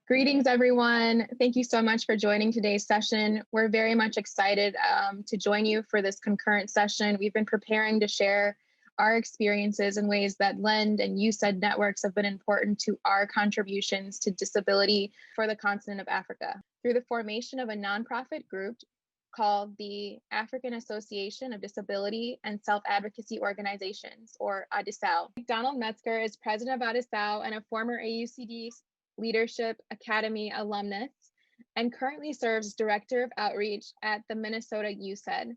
Greetings, everyone. Thank you so much for joining today's session. We're very much excited to join you for this concurrent session. We've been preparing to share our experiences in ways that LEND and UCED networks have been important to our contributions to disability for the continent of Africa. Through the formation of a nonprofit group called the African Association of Disability and Self-Advocacy Organizations, or AADISAO. Donald Metzger is president of AADISAO and a former AUCD Leadership Academy alumnus, and currently serves Director of Outreach at the Minnesota UCED.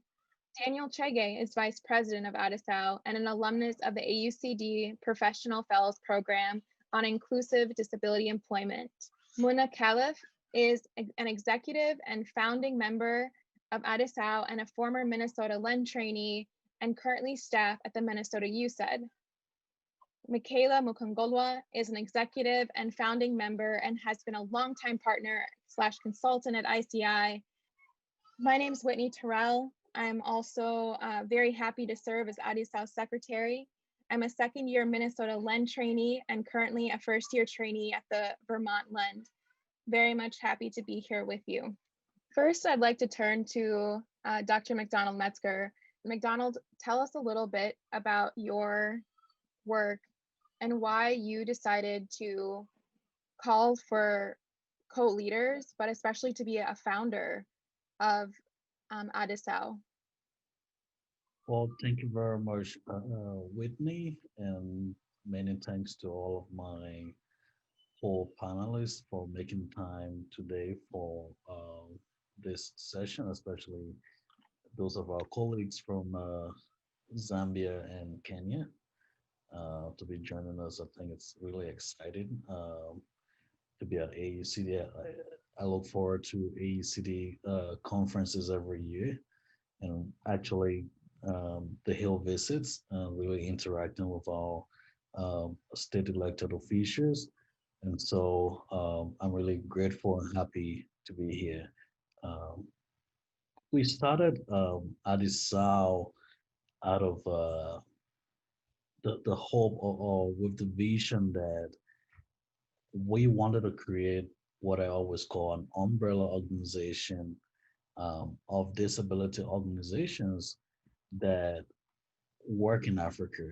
Daniel Chege is Vice President of AADISAO and an alumnus of the AUCD Professional Fellows Program on Inclusive Disability Employment. Muna Khalif is an executive and founding member of AADISAO and a former Minnesota LEND trainee and currently staff at the Minnesota UCED. Michaela Mukongolwa is an executive and founding member and has been a longtime partner / consultant at ICI. My name is Whitney Terrell. I'm also very happy to serve as AADISAO secretary. I'm a second-year Minnesota LEND trainee and currently a first-year trainee at the Vermont LEND. Very much happy to be here with you. First, I'd like to turn to Dr. McDonald Metzger. McDonald, tell us a little bit about your work and why you decided to call for co-leaders, but especially to be a founder of AADISAO. Well, thank you very much, Whitney, and many thanks to all of my panelists for making time today for this session, especially those of our colleagues from Zambia and Kenya. To be joining us. I think it's really exciting to be at AUCD. I look forward to AUCD conferences every year, and actually the Hill visits, really interacting with our state elected officials. And so I'm really grateful and happy to be here. Um, we started ADISAO out of the hope or with the vision that we wanted to create what I always call an umbrella organization of disability organizations that work in Africa,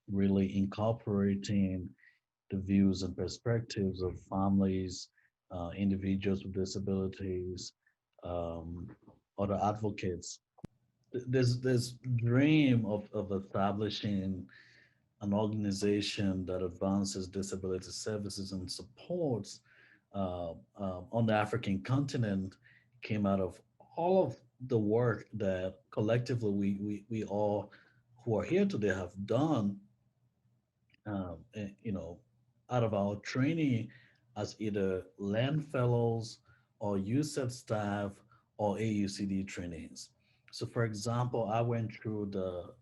really incorporating the views and perspectives of families, individuals with disabilities, um, other advocates. There's this dream of establishing an organization that advances disability services and supports on the African continent came out of all of the work that collectively we all who are here today have done, you know, out of our training as either land fellows or USET staff or AUCD trainings. So, for example, I went through the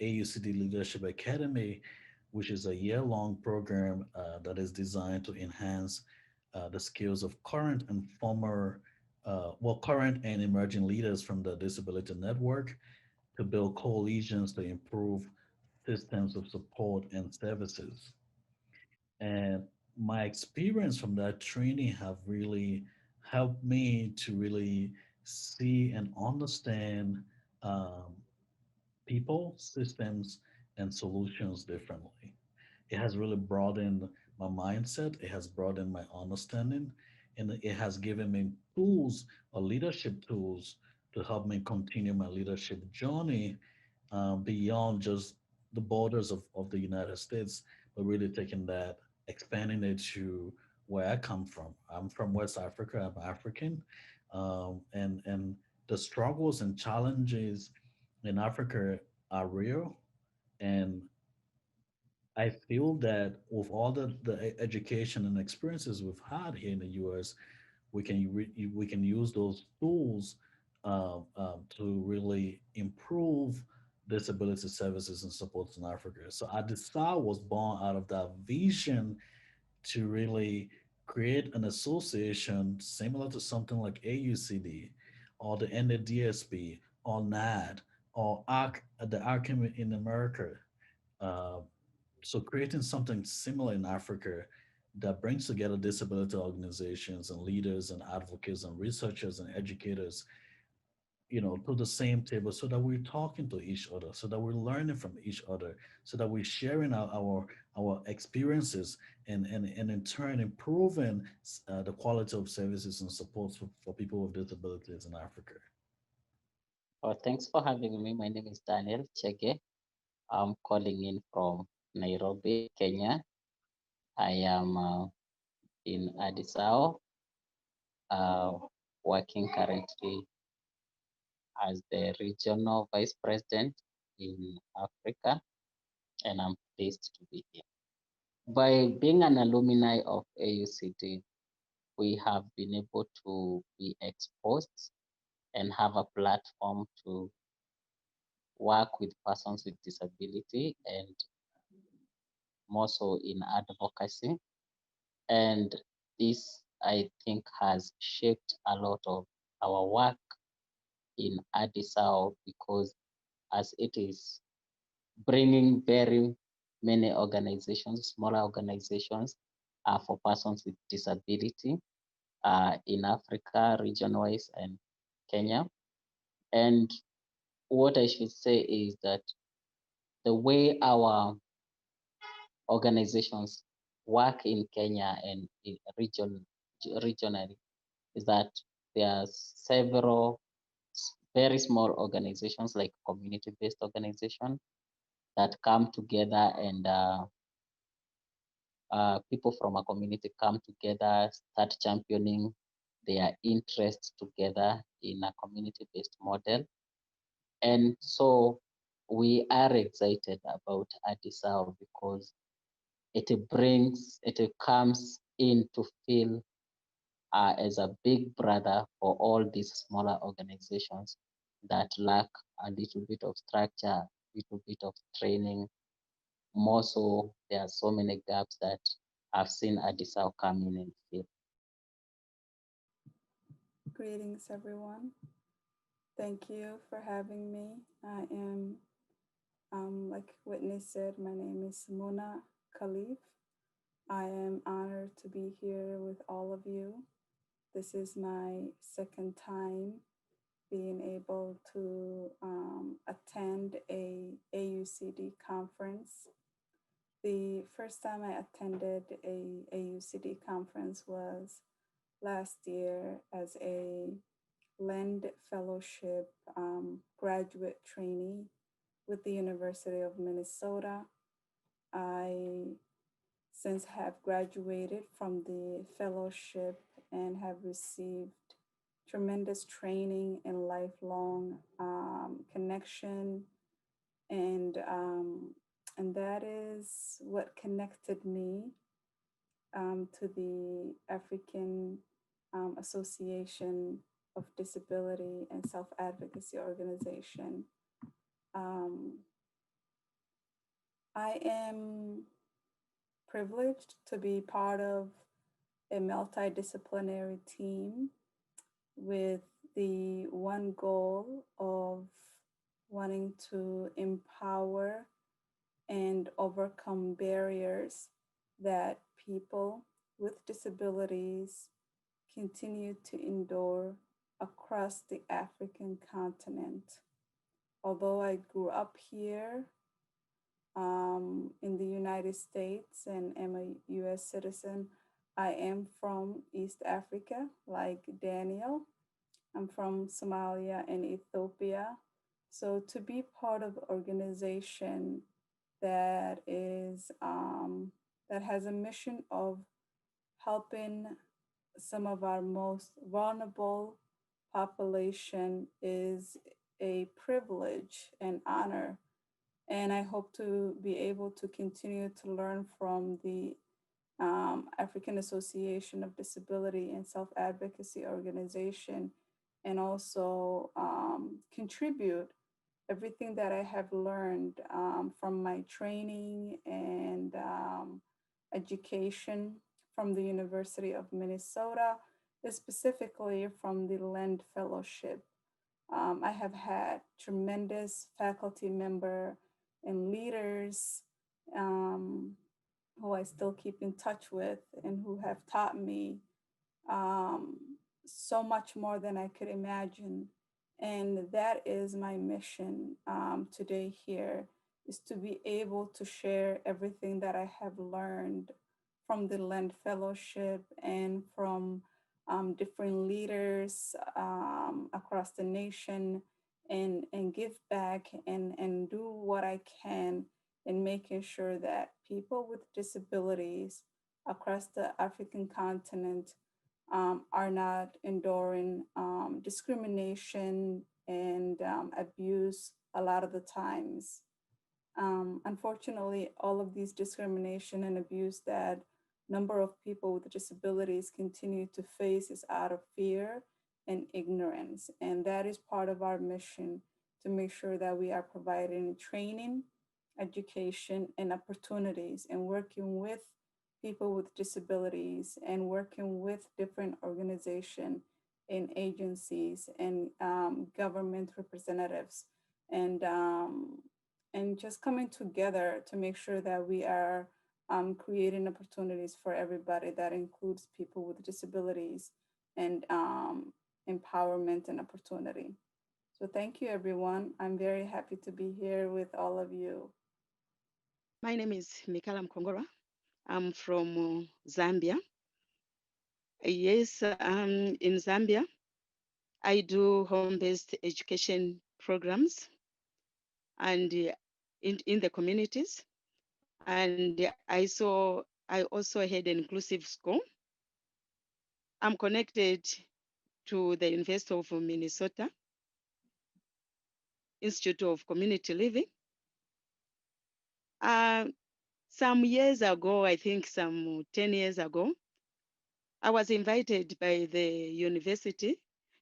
AUCD Leadership Academy, which is a year-long program that is designed to enhance the skills of current and former, current and emerging leaders from the Disability Network to build coalitions to improve systems of support and services. And my experience from that training have really helped me to really see and understand um, people, systems, and solutions differently. It has really broadened my mindset. It has broadened my understanding, and it has given me tools or leadership tools to help me continue my leadership journey beyond just the borders of the United States, but really taking that, expanding it to where I come from. I'm from West Africa. I'm African, and the struggles and challenges in Africa are real. And I feel that with all education and experiences we've had here in the U.S., we can use those tools to really improve disability services and supports in Africa. So Adisar was born out of that vision to really create an association similar to something like AUCD or the NADSP or NAD or the ARC in America. Uh, so creating something similar in Africa that brings together disability organizations and leaders and advocates and researchers and educators, to the same table, so that we're talking to each other, so that we're learning from each other, so that we're sharing our experiences, and in turn improving the quality of services and supports for people with disabilities in Africa. Thanks for having me. My name is Daniel Chege. I'm calling in from Nairobi, Kenya. I am in AADISAO, uh, working currently as the regional vice president in Africa, and I'm pleased to be here. By being an alumni of AUCD, we have been able to be exposed and have a platform to work with persons with disability and more so in advocacy. And this, I think, has shaped a lot of our work in ADISAO, because as it is bringing very many organizations, smaller organizations for persons with disability in Africa, region-wise, and Kenya. And what I should say is that the way our organizations work in Kenya and in regionally is that there are several very small organizations, like community-based organization, that come together, and people from a community come together, start championing their interests together in a community-based model. And so we are excited about ADISAO because it comes in to feel as a big brother for all these smaller organizations that lack a little bit of structure, a little bit of training. More so, there are so many gaps that I've seen ADISAO come in and fill. Greetings, everyone. Thank you for having me. I am, like Whitney said, my name is Mona Khalif. I am honored to be here with all of you. This is my second time being able to attend a AUCD conference. The first time I attended a AUCD conference was last year as a Lend Fellowship graduate trainee with the University of Minnesota. I since have graduated from the fellowship and have received tremendous training and lifelong connection, and that is what connected me to the African Association of Disability and Self-Advocacy Organization. Um, I am privileged to be part of a multidisciplinary team with the one goal of wanting to empower and overcome barriers that people with disabilities continue to endure across the African continent. Although I grew up here in the United States and am a US citizen, I am from East Africa, like Daniel. I'm from Somalia and Ethiopia. So to be part of an organization that is that has a mission of helping some of our most vulnerable population is a privilege and honor. And I hope to be able to continue to learn from the African Association of Disability and Self Advocacy Organization, and also contribute everything that I have learned from my training and education from the University of Minnesota, specifically from the Lend Fellowship. I have had tremendous faculty member and leaders um, who I still keep in touch with and who have taught me um, so much more than I could imagine. And that is my mission today here, is to be able to share everything that I have learned from the Land Fellowship and from different leaders across the nation, and give back and do what I can in making sure that people with disabilities across the African continent are not enduring discrimination and abuse a lot of the times. Unfortunately, all of these discrimination and abuse that number of people with disabilities continue to face is out of fear and ignorance. And that is part of our mission, to make sure that we are providing training, education, and opportunities, and working with people with disabilities and working with different organizations and agencies and government representatives, and and just coming together to make sure that we are creating opportunities for everybody. That includes people with disabilities and empowerment and opportunity. So thank you, everyone. I'm very happy to be here with all of you. My name is Mikala Mkongora. I'm from Zambia. Yes, in Zambia, I do home-based education programs and in the communities. And I also had an inclusive school. I'm connected to the University of Minnesota Institute of Community Living. Some years ago, I think some 10 years ago, I was invited by the university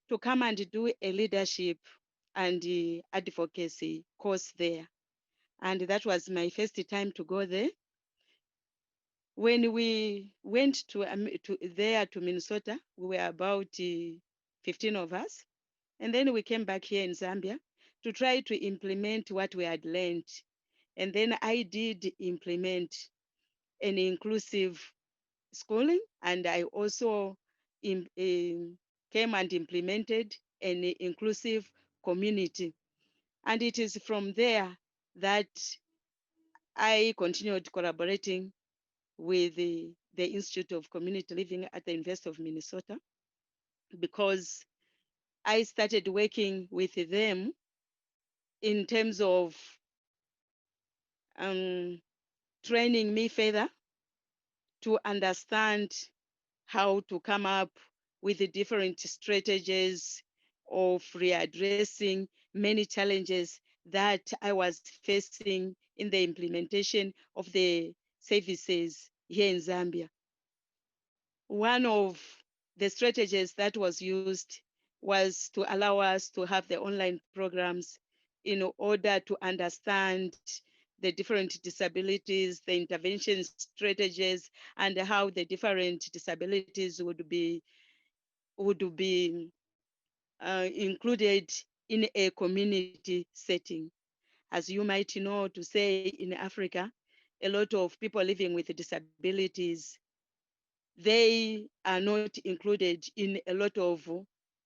to come and do a leadership and advocacy course there. And that was my first time to go there. When we went to Minnesota, we were about 15 of us. And then we came back here in Zambia to try to implement what we had learned. And then I did implement an inclusive schooling, and I also came and implemented an inclusive community. And it is from there that I continued collaborating with the Institute of Community Living at the University of Minnesota, because I started working with them in terms of training me further to understand how to come up with the different strategies of readdressing many challenges that I was facing in the implementation of the services here in Zambia. One of the strategies that was used was to allow us to have the online programs in order to understand the different disabilities, the intervention strategies, and how the different disabilities would be included in a community setting. As you might know, to say in Africa, a lot of people living with disabilities, they are not included in a lot of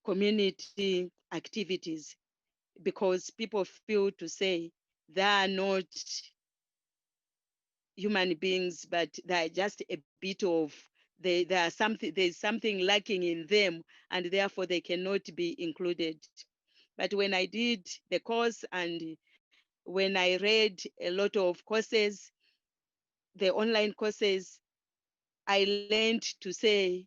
community activities, because people feel to say they are not human beings, but they're just a bit of, there's something lacking in them, and therefore they cannot be included. But when I did the course and when I read a lot of courses, the online courses, I learned to say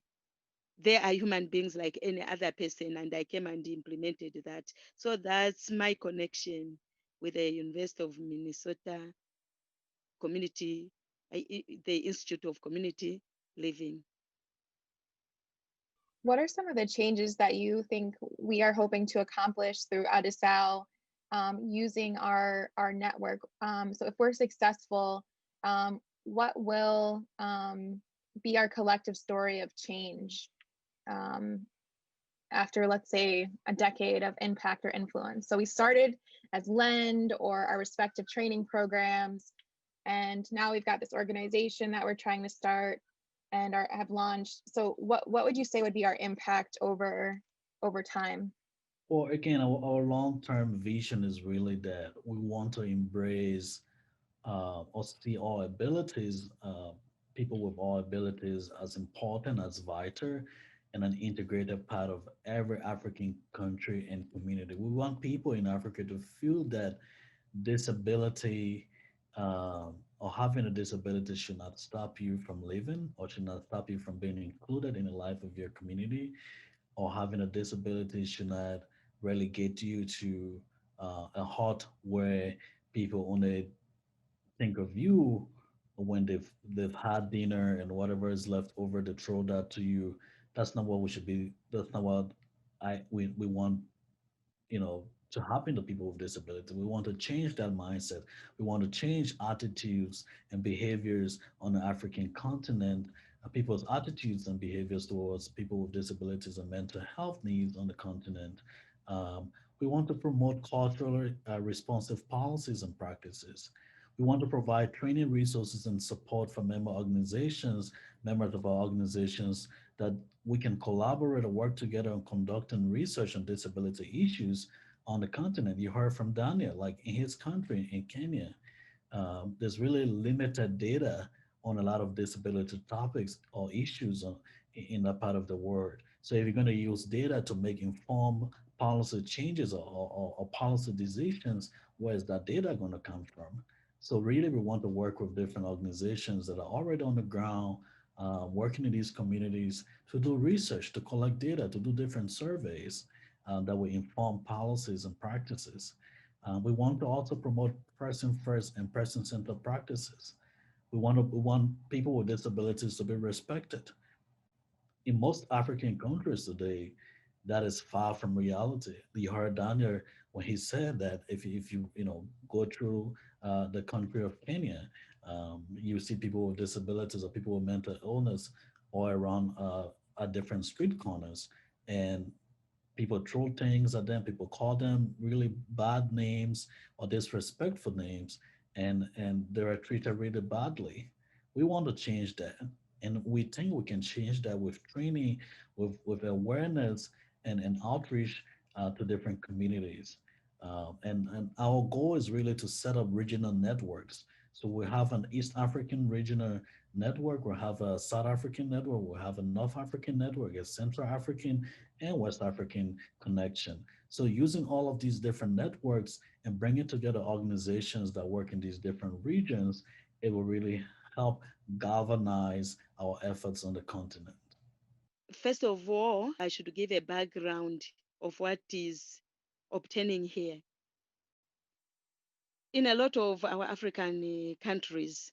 they are human beings like any other person, and I came and implemented that. So that's my connection with the University of Minnesota Community, the Institute of Community Living. What are some of the changes that you think we are hoping to accomplish through AADISAO using our network? So if we're successful, what will be our collective story of change after, let's say, a decade of impact or influence? So we started as LEND or our respective training programs, and now we've got this organization that we're trying to start and have launched. So what would you say would be our impact over time? Well, again, our long-term vision is really that we want to embrace or see all abilities, people with all abilities as important, as vital, and an integrated part of every African country and community. We want people in Africa to feel that disability or having a disability should not stop you from living or should not stop you from being included in the life of your community, or having a disability should not relegate you to a hut where people only think of you when they've had dinner and whatever is left over they throw that to you. That's not what we should be. That's not what we want, to happen to people with disability. We want to change that mindset. We want to change attitudes and behaviors on the African continent, people's attitudes and behaviors towards people with disabilities and mental health needs on the continent. We want to promote culturally responsive policies and practices. We want to provide training resources and support for members of our organizations, that we can collaborate or work together on conducting research on disability issues on the continent. You heard from Daniel, like in his country, in Kenya, there's really limited data on a lot of disability topics or issues in that part of the world. So if you're going to use data to make informed policy changes or policy decisions, where is that data going to come from? So really, we want to work with different organizations that are already on the ground, working in these communities to do research, to collect data, to do different surveys that will inform policies and practices. We want to also promote person first and person centered practices. We want people with disabilities to be respected. In most African countries today, that is far from reality. You heard Daniel when he said that if you go through the country of Kenya, you see people with disabilities or people with mental illness all around at different street corners, and people throw things at them, people call them really bad names or disrespectful names, and they are treated really badly. We want to change that, and we think we can change that with training, with awareness and outreach to different communities. And our goal is really to set up regional networks. So we have an East African regional network, we have a South African network, we have a North African network, a Central African and West African connection. So using all of these different networks and bringing together organizations that work in these different regions, it will really help galvanize our efforts on the continent. First of all, I should give a background of what is obtaining here. In a lot of our African countries,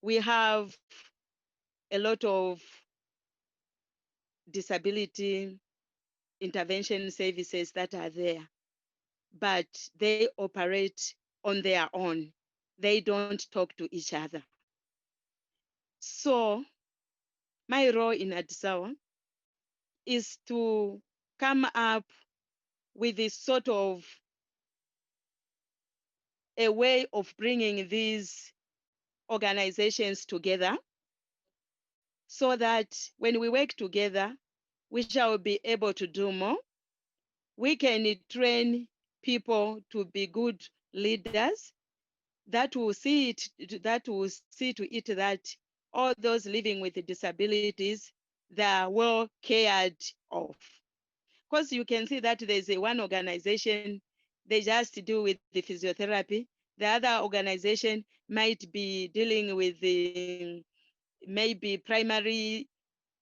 we have a lot of disability intervention services that are there, but they operate on their own. They don't talk to each other. So my role in AADISAO is to come up with this sort of a way of bringing these organizations together, so that when we work together, we shall be able to do more. We can train people to be good leaders that will see to it that all those living with disabilities, they are well cared of. Because you can see that there's one organization, they just deal with the physiotherapy. The other organization might be dealing with the maybe primary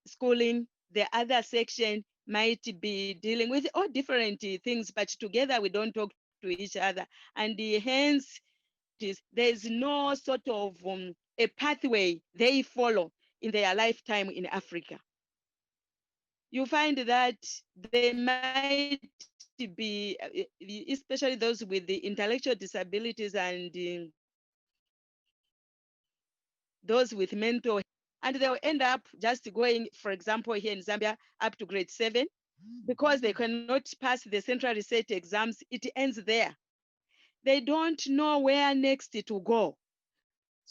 schooling. The other section might be dealing with all different things, but together we don't talk to each other. And hence, there's no sort of a pathway they follow in their lifetime in Africa. You find that they might be, especially those with the intellectual disabilities and those with mental, and they'll end up just going, for example, here in Zambia, up to grade 7, because they cannot pass the central research exams. It ends there. They don't know where next to go.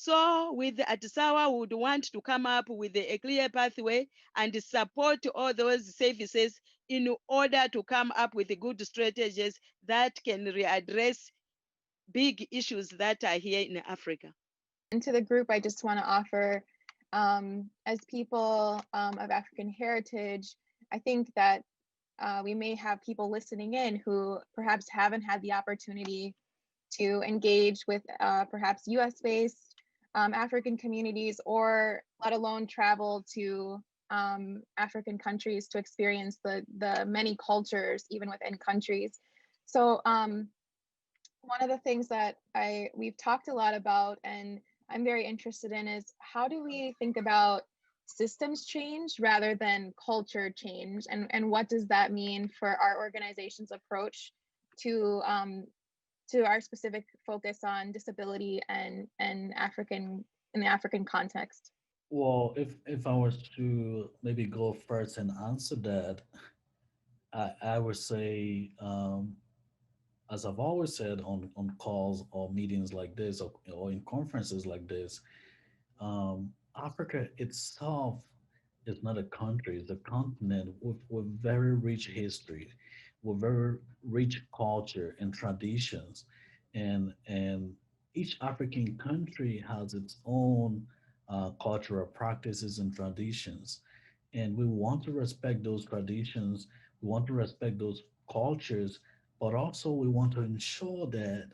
So with the ADISAO, we would want to come up with a clear pathway and support all those services in order to come up with good strategies that can readdress big issues that are here in Africa. And to the group, I just want to offer, as people of African heritage, I think that we may have people listening in who perhaps haven't had the opportunity to engage with perhaps US based African communities, or let alone travel to African countries to experience the many cultures even within countries. So one of the things that we've talked a lot about and I'm very interested in is, how do we think about systems change rather than culture change, and what does that mean for our organization's approach to our specific focus on disability and African in the African context? Well, if I was to maybe go first and answer that, I would say, as I've always said on calls or meetings like this, or in conferences like this, Africa itself is not a country; it's a continent with very rich history, with very rich culture and traditions, and each African country has its own cultural practices and traditions, and we want to respect those traditions. We want to respect those cultures, but also we want to ensure that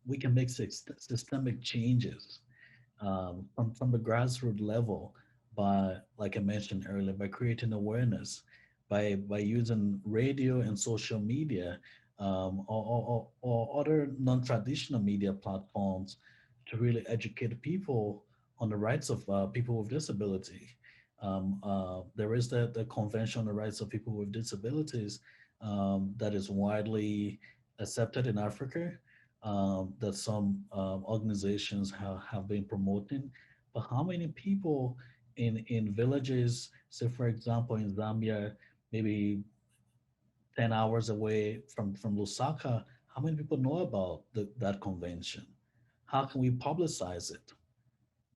we can make systemic changes from the grassroots level by, like I mentioned earlier, by creating awareness, by using radio and social media, or other non-traditional media platforms to really educate people on the rights of people with disability. There is the Convention on the Rights of People with Disabilities that is widely accepted in Africa, that some organizations have been promoting. But how many people in villages, say for example in Zambia, maybe 10 hours away from Lusaka, how many people know about that convention? How can we publicize it?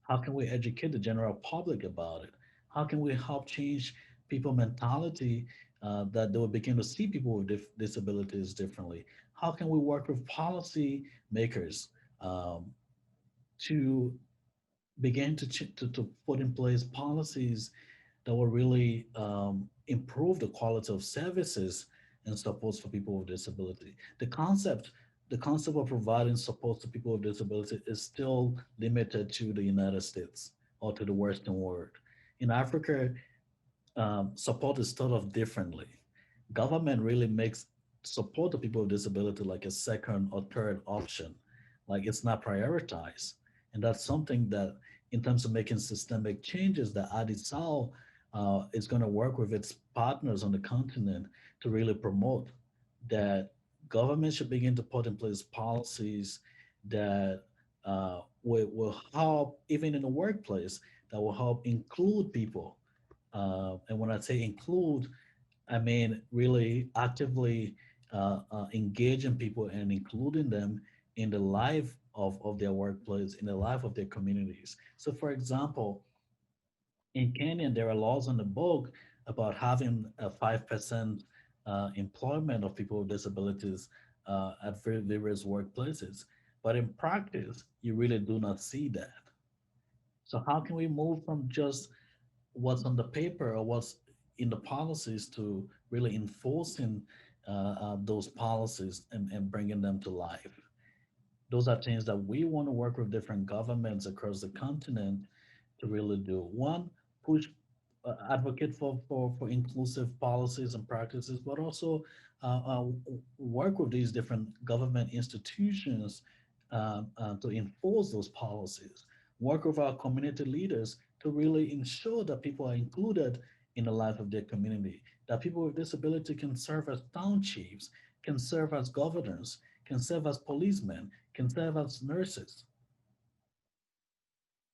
How can we educate the general public about it? How can we help change people mentality, that they will begin to see people with disabilities differently? How can we work with policy makers um, to begin to put in place policies that will really improve the quality of services and supports for people with disability? The concept of providing support to people with disability is still limited to the United States or to the Western world. In Africa, support is thought of differently. Government really makes support to people with disability like a second or third option, like it's not prioritized. And that's something that, in terms of making systemic changes, that ADISAO is going to work with its partners on the continent to really promote that government should begin to put in place policies that will help, even in the workplace, that will help include people, and when I say include, I mean really actively engaging people and including them in the life of their workplace, in the life of their communities. So, for example, in Kenya, there are laws on the book about having a 5% employment of people with disabilities at various workplaces. But in practice, you really do not see that. So, how can we move from just what's on the paper or what's in the policies to really enforcing those policies and bringing them to life? Those are things that we want to work with different governments across the continent to really do. One, push, advocate for inclusive policies and practices, but also work with these different government institutions to enforce those policies. Work with our community leaders to really ensure that people are included in the life of their community, that people with disability can serve as town chiefs, can serve as governors, can serve as policemen, can serve as nurses.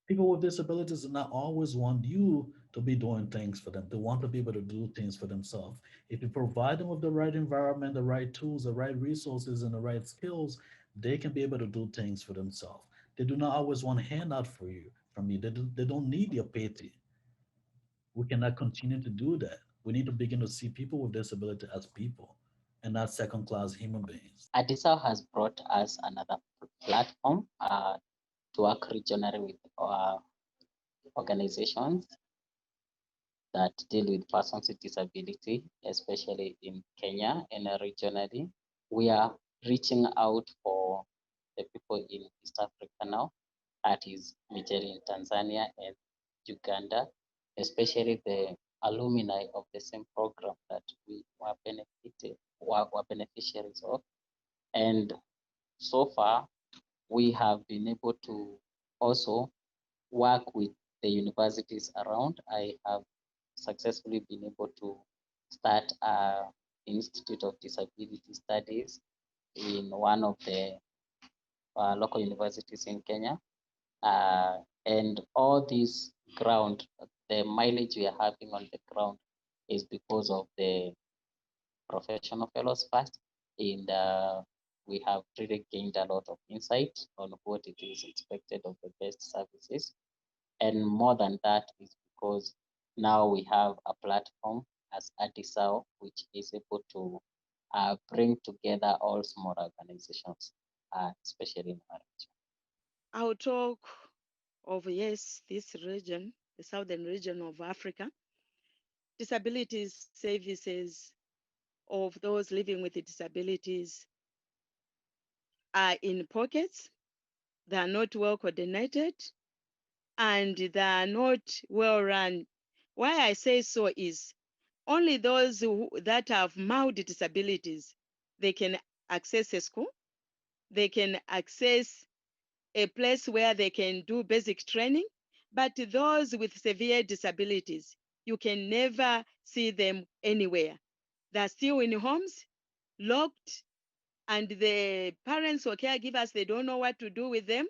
People with disabilities do not always want you to be doing things for them. They want to be able to do things for themselves. If you provide them with the right environment, the right tools, the right resources, and the right skills, they can be able to do things for themselves. They do not always want a handout for you from you. They don't need your pity. We cannot continue to do that. We need to begin to see people with disability as people and not second class human beings. AADISAO has brought us another platform to work regionally with organizations that deal with persons with disability, especially in Kenya and regionally. We are reaching out for the people in East Africa now, that is majorly in Tanzania and Uganda, especially the alumni of the same program that we were beneficiaries of. And so far, we have been able to also work with the universities around. I have successfully been able to start an Institute of Disability Studies in one of the local universities in Kenya. And all this ground, the mileage we are having on the ground is because of the professional fellows first. And we have really gained a lot of insight on what it is expected of the best services. And more than that is because now we have a platform as AADISAO, which is able to bring together all small organizations, especially in our region. I'll talk of, yes, this region, the southern region of Africa. Disabilities services of those living with disabilities are in pockets. They are not well coordinated and they are not well run. Why I say so is only those that have mild disabilities, they can access a school, they can access a place where they can do basic training. But those with severe disabilities, you can never see them anywhere. They're still in homes, locked, and the parents or caregivers, they don't know what to do with them.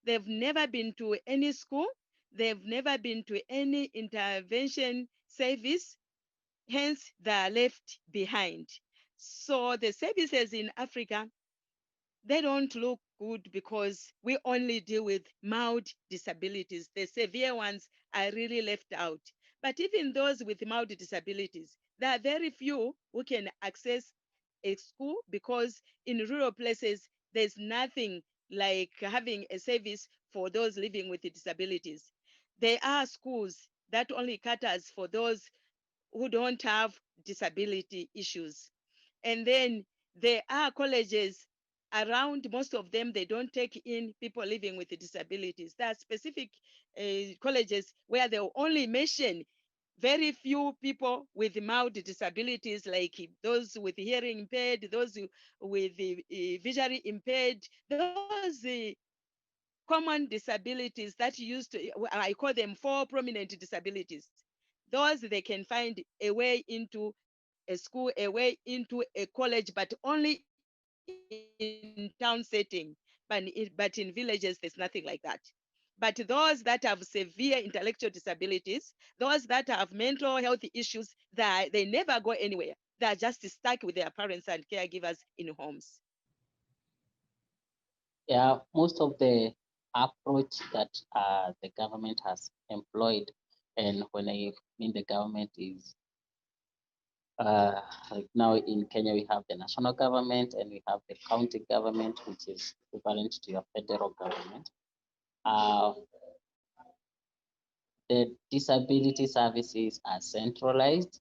They've never been to any school. They've never been to any intervention service. Hence, they're left behind. So the services in Africa, they don't look good because we only deal with mild disabilities. The severe ones are really left out. But even those with mild disabilities, there are very few who can access a school because in rural places, there's nothing like having a service for those living with disabilities. There are schools that only caters for those who don't have disability issues. And then there are colleges around, most of them, they don't take in people living with disabilities. There are specific colleges where they only mention very few people with mild disabilities, like those with hearing impaired, those with visually impaired, those common disabilities that used to, I call them four prominent disabilities. Those they can find a way into a school, a way into a college, but only in town setting. But in villages, there's nothing like that. But those that have severe intellectual disabilities, those that have mental health issues, they never go anywhere. They're just stuck with their parents and caregivers in homes. Yeah, most of the approach that the government has employed, and when I mean the government is like now in Kenya, we have the national government and we have the county government, which is equivalent to your federal government. Uh, the disability services are centralized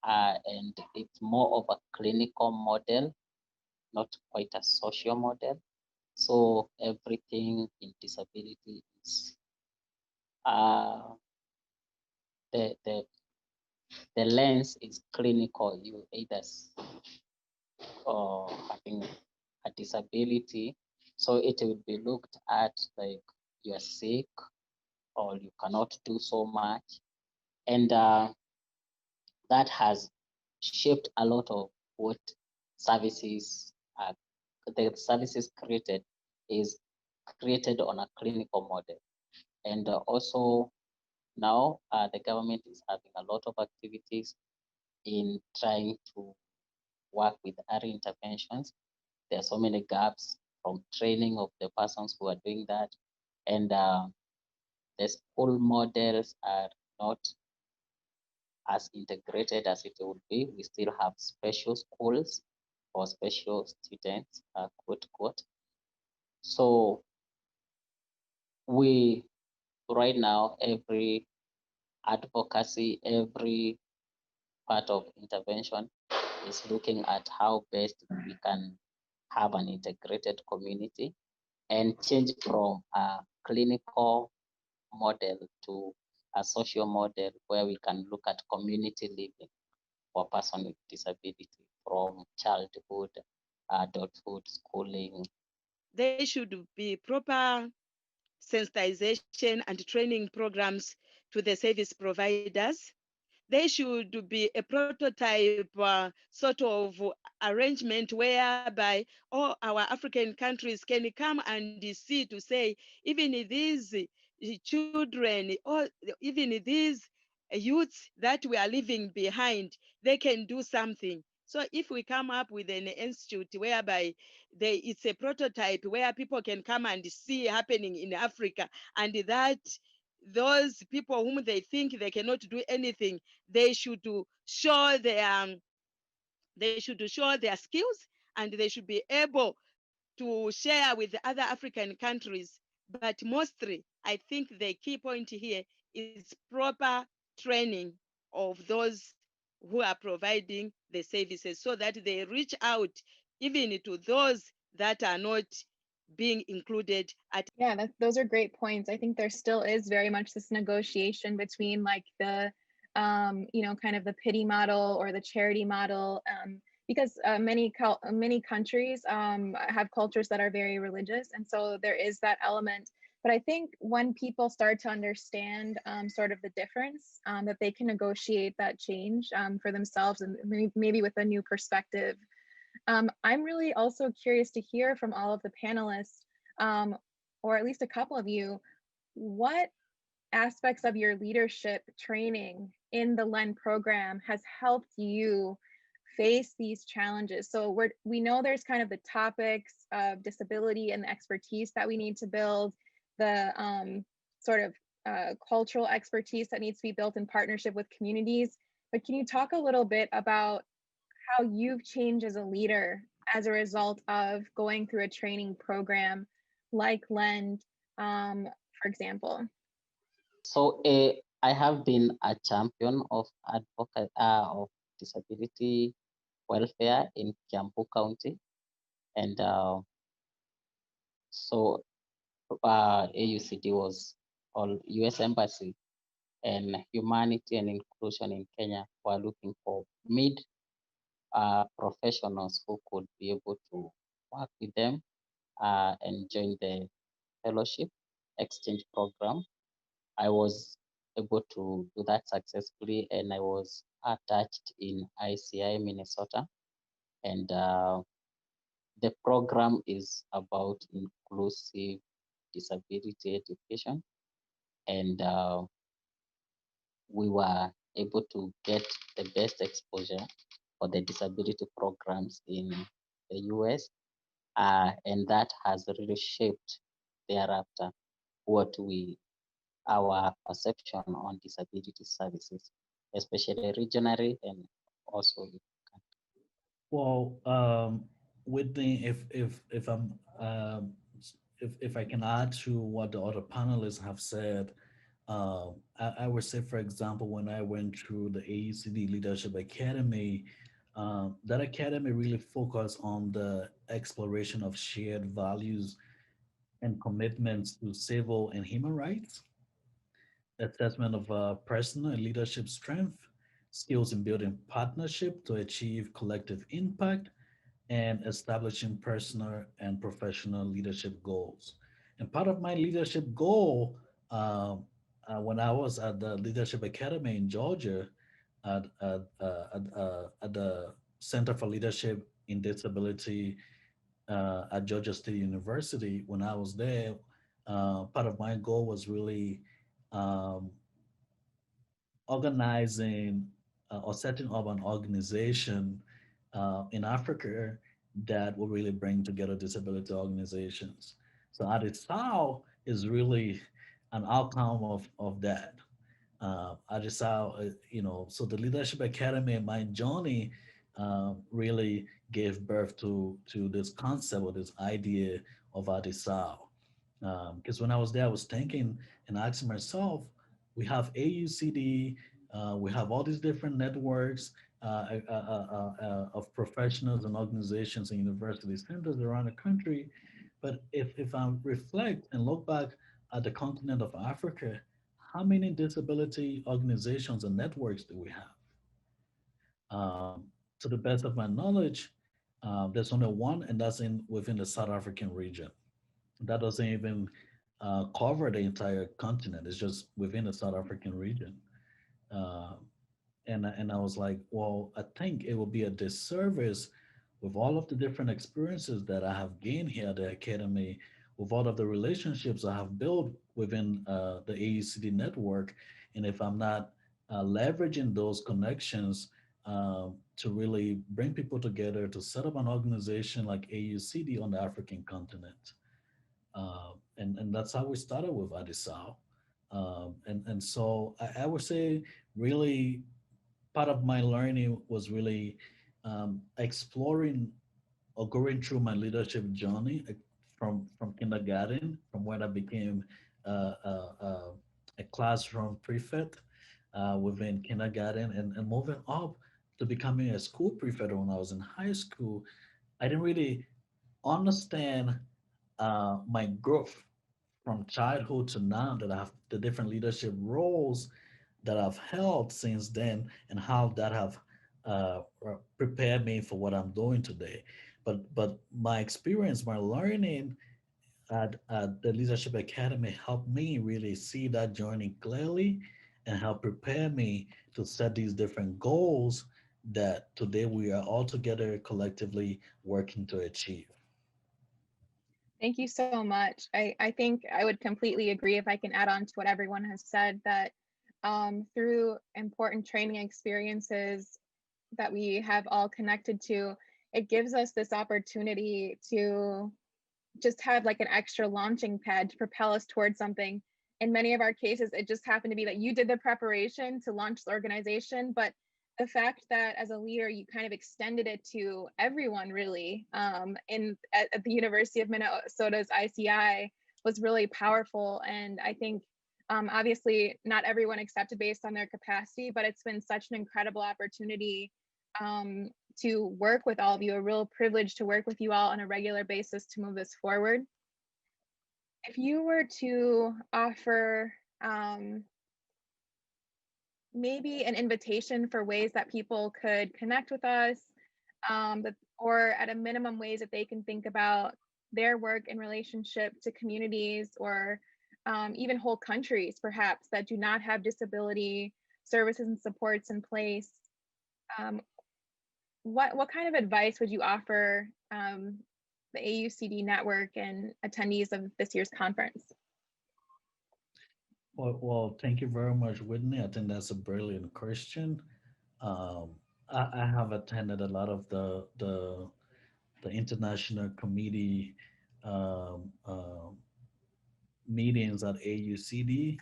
and it's more of a clinical model, not quite a social model. So everything in disability is uh, the, the the lens is clinical. You either having a disability, so it will be looked at like you're sick or you cannot do so much, and that has shaped a lot of what services the services created is created on a clinical model. And also now the government is having a lot of activities in trying to work with early interventions. There are so many gaps from training of the persons who are doing that, And the school models are not as integrated as it would be. We still have special schools for special students, quote, quote. So we, right now, every advocacy, every part of intervention is looking at how best we can have an integrated community and change from a clinical model to a social model where we can look at community living for person with disability from childhood, adulthood, schooling. There should be proper sensitization and training programs to the service providers. There should be a prototype sort of arrangement whereby all our African countries can come and see to say, even these children or even these youths that we are leaving behind, they can do something. So if we come up with an institute whereby it's a prototype where people can come and see happening in Africa, and that those people whom they think they cannot do anything, they should show their skills, and they should be able to share with the other African countries. But mostly, I think the key point here is proper training of those who are providing the services so that they reach out even to those that are not being included at. Yeah, those are great points. I think there still is very much this negotiation between like the, kind of the pity model or the charity model, because many countries have cultures that are very religious, and so there is that element. But I think when people start to understand sort of the difference, that they can negotiate that change for themselves and maybe with a new perspective. I'm really also curious to hear from all of the panelists, um, or at least a couple of you, what aspects of your leadership training in the LEN program has helped you face these challenges? So we know there's kind of the topics of disability and the expertise that we need to build, the sort of cultural expertise that needs to be built in partnership with communities. But can you talk a little bit about how you've changed as a leader as a result of going through a training program like LEND, for example? So I have been a champion of advocate of disability welfare in Kiambu County, and so AUCD was all U.S. Embassy and Humanity and Inclusion in Kenya were looking for mid professionals who could be able to work with them and join the fellowship exchange program. I was able to do that successfully, and I was attached in ICI Minnesota. And the program is about inclusive disability education, and we were able to get the best exposure for the disability programs in the US, and that has really shaped thereafter what our perception on disability services, especially regionally and also. Well, Whitney, if I can add to what the other panelists have said, I would say, for example, when I went through the AUCD Leadership Academy, that academy really focused on the exploration of shared values and commitments to civil and human rights, assessment of personal and leadership strength, skills in building partnership to achieve collective impact, and establishing personal and professional leadership goals. And part of my leadership goal, when I was at the Leadership Academy in Georgia, at the Center for Leadership in Disability at Georgia State University, when I was there, part of my goal was really um, organizing or setting up an organization in Africa that will really bring together disability organizations. So AADISAO is really an outcome of that. I just saw, so the Leadership Academy and my journey really gave birth to this concept or this idea of ADISAO. Because when I was there, I was thinking and asking myself, we have AUCD, we have all these different networks of professionals and organizations and university centers around the country. But if I reflect and look back at the continent of Africa, how many disability organizations and networks do we have? To the best of my knowledge, there's only one, and that's in within the South African region. That doesn't even cover the entire continent. It's just within the South African region. Uh, and I was like, well, I think it will be a disservice with all of the different experiences that I have gained here at the academy, with all of the relationships I have built within the AUCD network, and if I'm not leveraging those connections to really bring people together to set up an organization like AUCD on the African continent. And that's how we started with ADISAO. And so I would say really part of my learning was really exploring or going through my leadership journey from kindergarten, from when I became a classroom prefect within kindergarten, and moving up to becoming a school prefect when I was in high school. I didn't really understand my growth from childhood to now, that I have the different leadership roles that I've held since then, and how that have prepared me for what I'm doing today. But my experience, my learning at the Leadership Academy helped me really see that journey clearly and help prepare me to set these different goals that today we are all together collectively working to achieve. Thank you so much. I think I would completely agree if I can add on to what everyone has said that through important training experiences that we have all connected to, it gives us this opportunity to just have like an extra launching pad to propel us towards something. In many of our cases, it just happened to be that you did the preparation to launch the organization, but the fact that as a leader you kind of extended it to everyone really in at the University of Minnesota's ICI was really powerful. And I think obviously not everyone accepted based on their capacity, but it's been such an incredible opportunity um, to work with all of you, a real privilege to work with you all on a regular basis to move this forward. If you were to offer maybe an invitation for ways that people could connect with us, or at a minimum ways that they can think about their work in relationship to communities or even whole countries perhaps that do not have disability services and supports in place, um, what kind of advice would you offer the AUCD network and attendees of this year's conference? Well, thank you very much, Whitney. I think that's a brilliant question. Um, I have attended a lot of the international committee meetings at AUCD,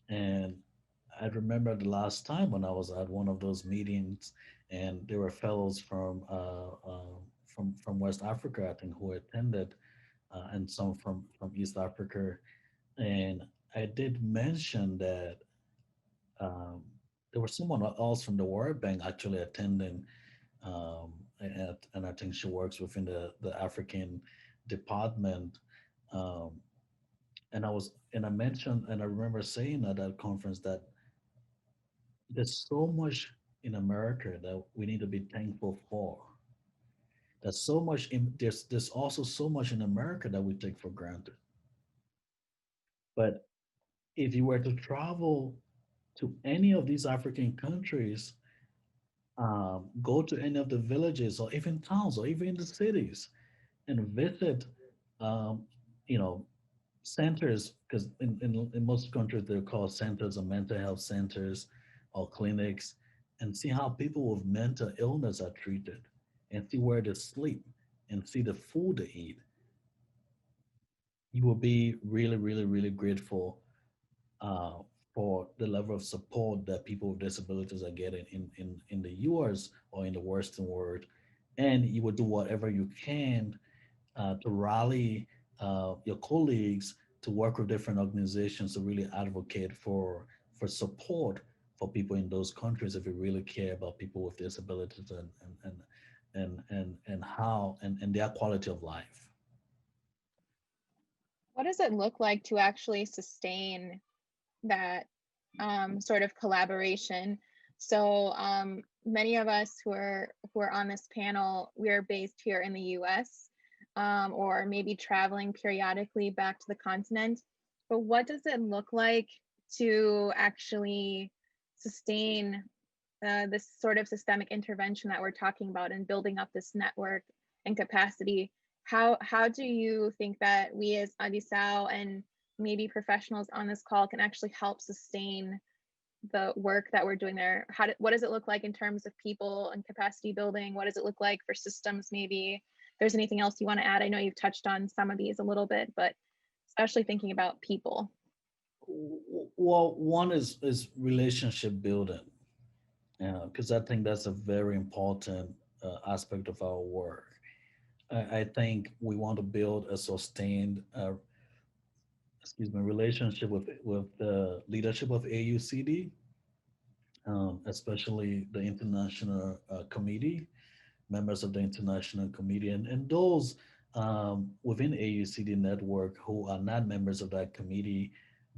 and I remember the last time when I was at one of those meetings, and there were fellows from West Africa, I think, who attended, and some from East Africa, and I did mention that um, there was someone else from the World Bank actually attending, and I think she works within the African department. Um, and I mentioned, and I remember saying at that conference that there's so much in America that we need to be thankful for. There's so much there's also so much in America that we take for granted. But if you were to travel to any of these African countries, go to any of the villages or even towns or even the cities and visit, um, you know, centers, because in most countries they're called centers or mental health centers or clinics, and see how people with mental illness are treated, and see where they sleep, and see the food they eat. you will be really, really, really grateful uh, for the level of support that people with disabilities are getting in the US or in the Western world. And you will do whatever you can to rally your colleagues to work with different organizations to really advocate for support for people in those countries if you really care about people with disabilities and how and their quality of life. What does it look like to actually sustain that sort of collaboration? So many of us who are on this panel, we are based here in the U.S. Or maybe traveling periodically back to the continent. But what does it look like to actually sustain this sort of systemic intervention that we're talking about and building up this network and capacity? How do you think that we as ADISAO and maybe professionals on this call can actually help sustain the work that we're doing there? What does it look like in terms of people and capacity building? What does it look like for systems? Maybe if there's anything else you want to add. I know you've touched on some of these a little bit, but especially thinking about people. Well, one is relationship building, because I think that's a very important aspect of our work. I think we want to build a sustained, relationship with the leadership of AUCD, especially the international committee, members of the international committee, and those within AUCD network who are not members of that committee,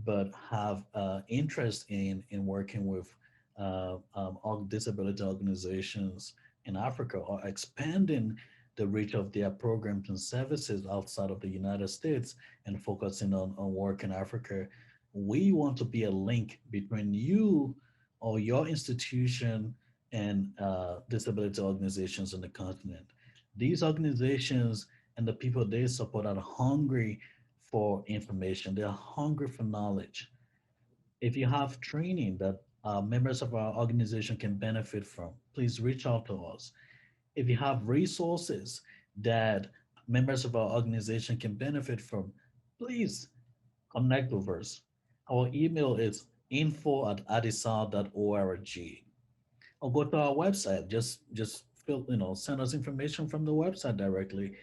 but have interest in working with all disability organizations in Africa or expanding the reach of their programs and services outside of the United States and focusing on work in Africa. We want to be a link between you or your institution and disability organizations on the continent. These organizations and the people they support are hungry for information. They are hungry for knowledge. If you have training that members of our organization can benefit from, please reach out to us. If you have resources that members of our organization can benefit from, please connect with us. Our email is info@adisal.org, or go to our website. Just send us information from the website directly.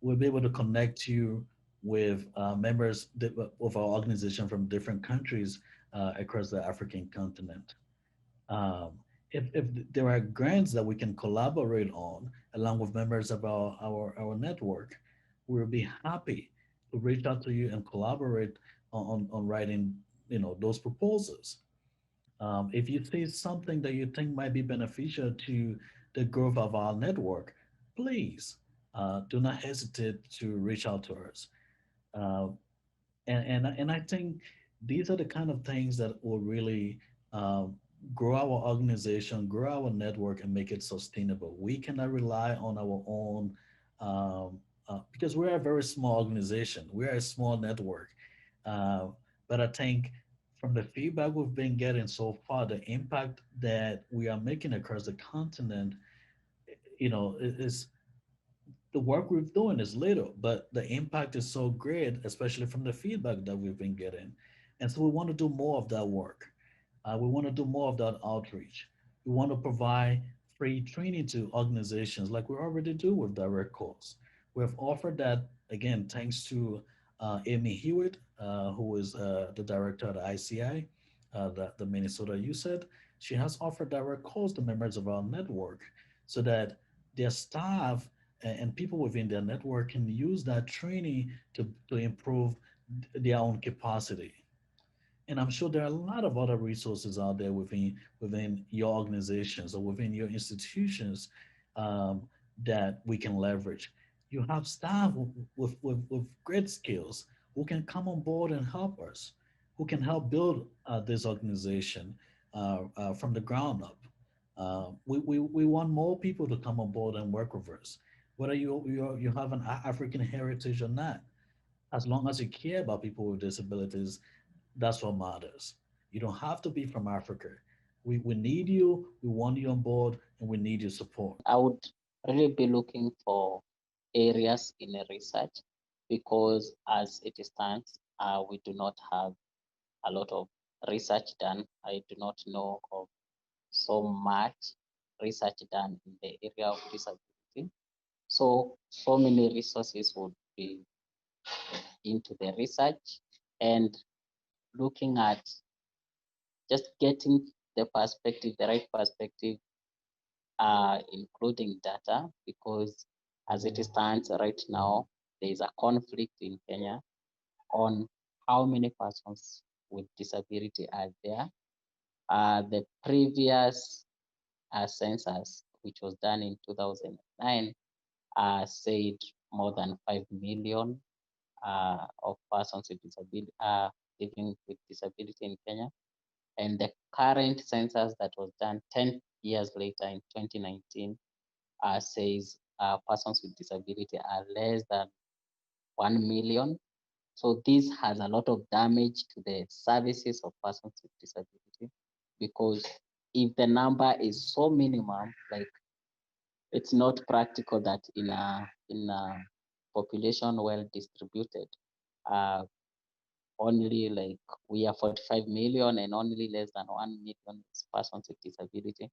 We'll be able to connect you with members of our organization from different countries across the African continent. Um, if there are grants that we can collaborate on along with members of our network, we'll be happy to reach out to you and collaborate on writing those proposals. If you see something that you think might be beneficial to the growth of our network, please do not hesitate to reach out to us. Uh, and I think these are the kind of things that will really um, grow our organization, grow our network, and make it sustainable. We cannot rely on our own because we're a very small organization. We're a small network, uh, but I think from the feedback we've been getting so far, the impact that we are making across the continent, is the work we're doing is little, but the impact is so great, especially from the feedback that we've been getting. And so we want to do more of that work. We want to do more of that outreach. We want to provide free training to organizations like we already do with direct calls. We have offered that, again, thanks to Amy Hewitt, who is the director of the ICI, the Minnesota USAID. She has offered direct calls to members of our network so that their staff and people within their network can use that training to improve their own capacity. And I'm sure there are a lot of other resources out there within your organizations or within your institutions um, that we can leverage. You have staff with great skills who can come on board and help us, who can help build this organization from the ground up. We want more people to come on board and work with us, whether you have an African heritage or not. As long as you care about people with disabilities, that's what matters. You don't have to be from Africa. We need you, we want you on board, and we need your support. I would really be looking for areas in a research because as it stands, we do not have a lot of research done. I do not know of so much research done in the area of disability. So many resources would be into the research and looking at just getting the perspective, the right perspective, including data, because as it stands right now, there is a conflict in Kenya on how many persons with disability are there. The previous census, which was done in 2009, said more than 5 million of persons with disability living with disability in Kenya. And the current census that was done 10 years later in 2019 says persons with disability are less than 1 million. So this has a lot of damage to the services of persons with disability, because if the number is so minimum, like it's not practical that in a population well distributed, uh, only like we are 45 million and only less than 1 million persons with disability.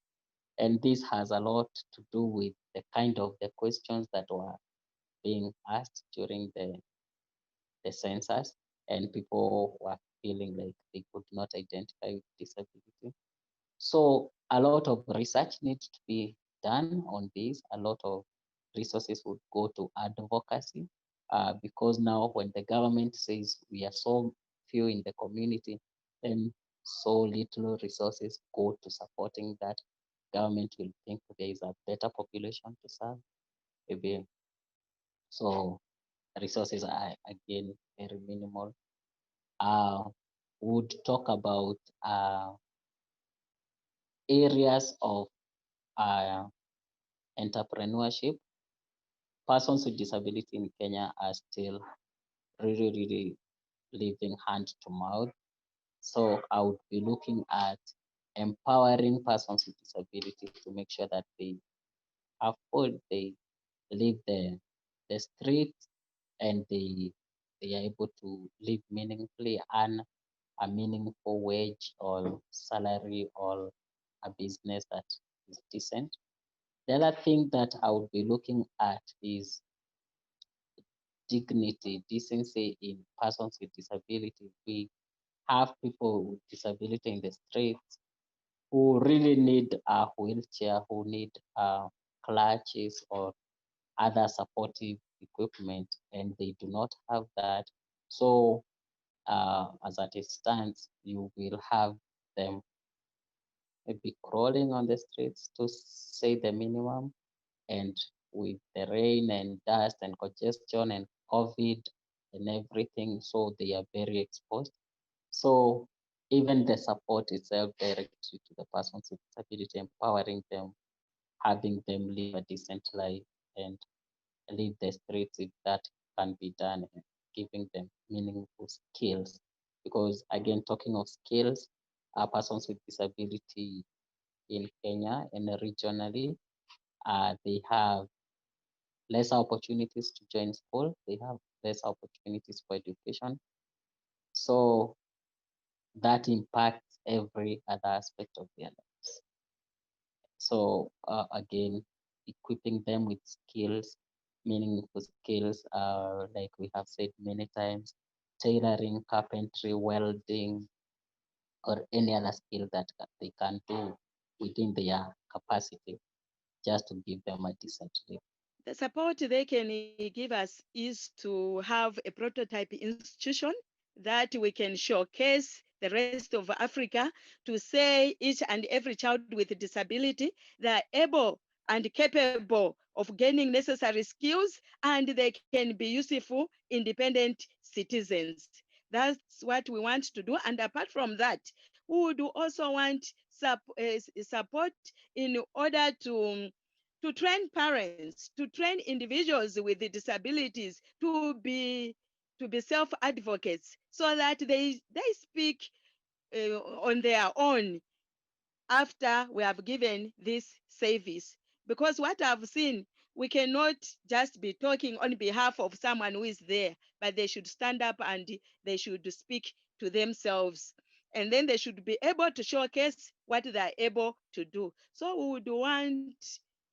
And this has a lot to do with the kind of the questions that were being asked during the census, and people were feeling like they could not identify with disability. So a lot of research needs to be done on this. A lot of resources would go to advocacy, because now when the government says we are so few in the community, then so little resources go to supporting that, government will think there is a better population to serve. Maybe so resources are again very minimal. Would talk about areas of uh, entrepreneurship. Persons with disability in Kenya are still really living hand to mouth. So I would be looking at empowering persons with disability to make sure that they have food, they leave the street, and they are able to live meaningfully, earn a meaningful wage or salary or a business that is decent. The other thing that I would be looking at is dignity, decency in persons with disability. We have people with disability in the streets who really need a wheelchair, who need clutches or other supportive equipment, and they do not have that. So as it stands, you will have them maybe crawling on the streets, to say the minimum, and with the rain and dust and congestion and COVID and everything, so they are very exposed. So even the support itself directly to the persons with disability, empowering them, having them live a decent life and leave the streets, if that can be done, and giving them meaningful skills. Because again, talking of skills, persons with disability in Kenya and regionally, they have less opportunities to join school. They have less opportunities for education. So that impacts every other aspect of their lives. So again, equipping them with skills, meaningful skills, like we have said many times, tailoring, carpentry, welding, or any other skill that they can do within their capacity, just to give them a decent life. The support they can give us is to have a prototype institution that we can showcase the rest of Africa, to say each and every child with disability, they are able and capable of gaining necessary skills, and they can be useful, independent citizens. That's what we want to do. And apart from that, we would also want support in order to train parents, to train individuals with the disabilities to be self-advocates, so that they speak on their own after we have given this service. Because what I've seen, we cannot just be talking on behalf of someone who is there, but they should stand up and they should speak to themselves. And then they should be able to showcase what they are able to do. So we would want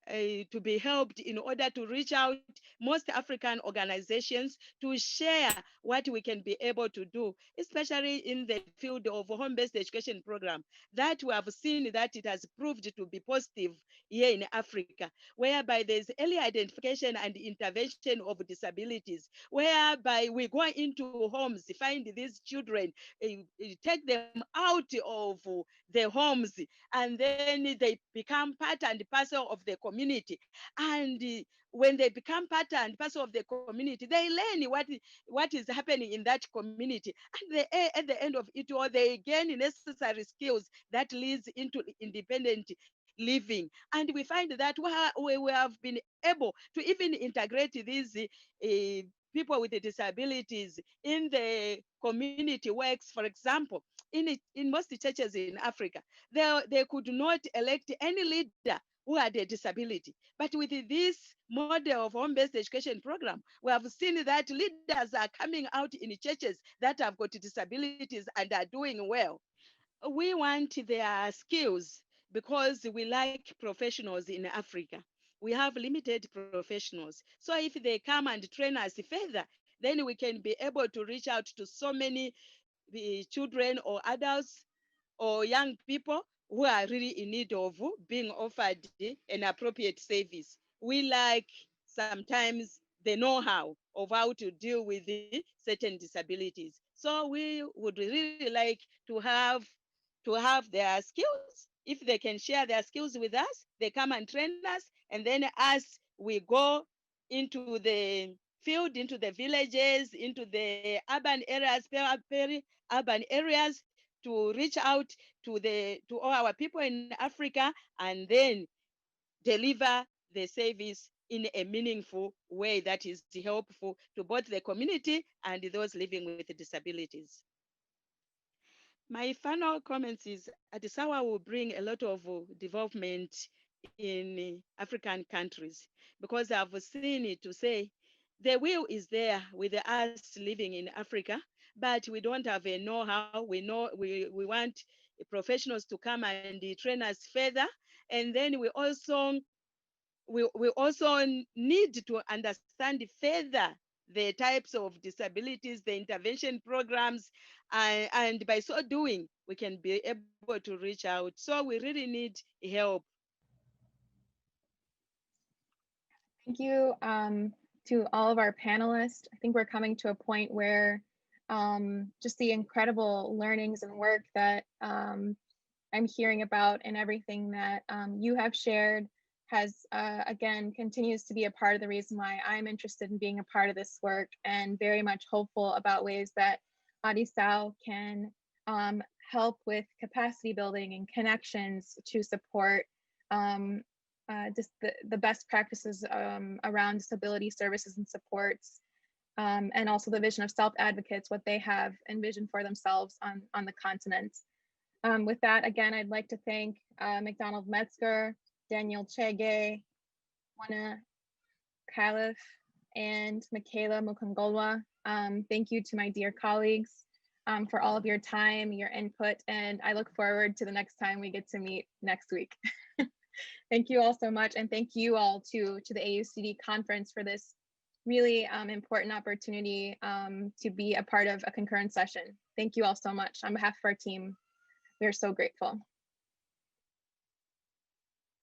to be helped in order to reach out most African organizations to share what we can be able to do, especially in the field of home-based education program, that we have seen that it has proved to be positive here in Africa, whereby there's early identification and intervention of disabilities, whereby we go into homes, find these children, take them out of the homes, and then they become part and parcel of the community. And when they become part and parcel of the community, they learn what is happening in that community. And at the end of it all, they gain necessary skills that leads into independent living. And we find that we have been able to even integrate these people with disabilities in the community works. For example, in most churches in Africa, they could not elect any leader who had a disability. But with this model of home-based education program, we have seen that leaders are coming out in churches that have got disabilities and are doing well. We want their skills because we like professionals in Africa. We have limited professionals. So if they come and train us further, then we can be able to reach out to so many children or adults or young people who are really in need of being offered an appropriate service. We like sometimes the know-how of how to deal with certain disabilities. So we would really like to have their skills. If they can share their skills with us, they come and train us, and then as we go into the field, into the villages, into the urban areas, peri-urban areas, to reach out to all our people in Africa, and then deliver the service in a meaningful way that is helpful to both the community and those living with disabilities. My final comments is AUDISAO will bring a lot of development in African countries, because I've seen it to say the will is there with us living in Africa, but we don't have a know-how. We want professionals to come and train us further. And then we also need to understand further the types of disabilities, the intervention programs, and by so doing, we can be able to reach out. So we really need help. Thank you to all of our panelists. I think we're coming to a point where just the incredible learnings and work that I'm hearing about and everything that you have shared has, again, continues to be a part of the reason why I'm interested in being a part of this work, and very much hopeful about ways that AUDISAO can help with capacity building and connections to support just the best practices around disability services and supports, and also the vision of self-advocates, what they have envisioned for themselves on the continent. With that, again, I'd like to thank McDonald Metzger, Daniel Chege, Wana Khalif, and Michaela Mukongolwa. Thank you to my dear colleagues for all of your time, your input, and I look forward to the next time we get to meet next week. Thank you all so much, and thank you all to the AUCD conference for this really important opportunity to be a part of a concurrent session. Thank you all so much. On behalf of our team, we are so grateful.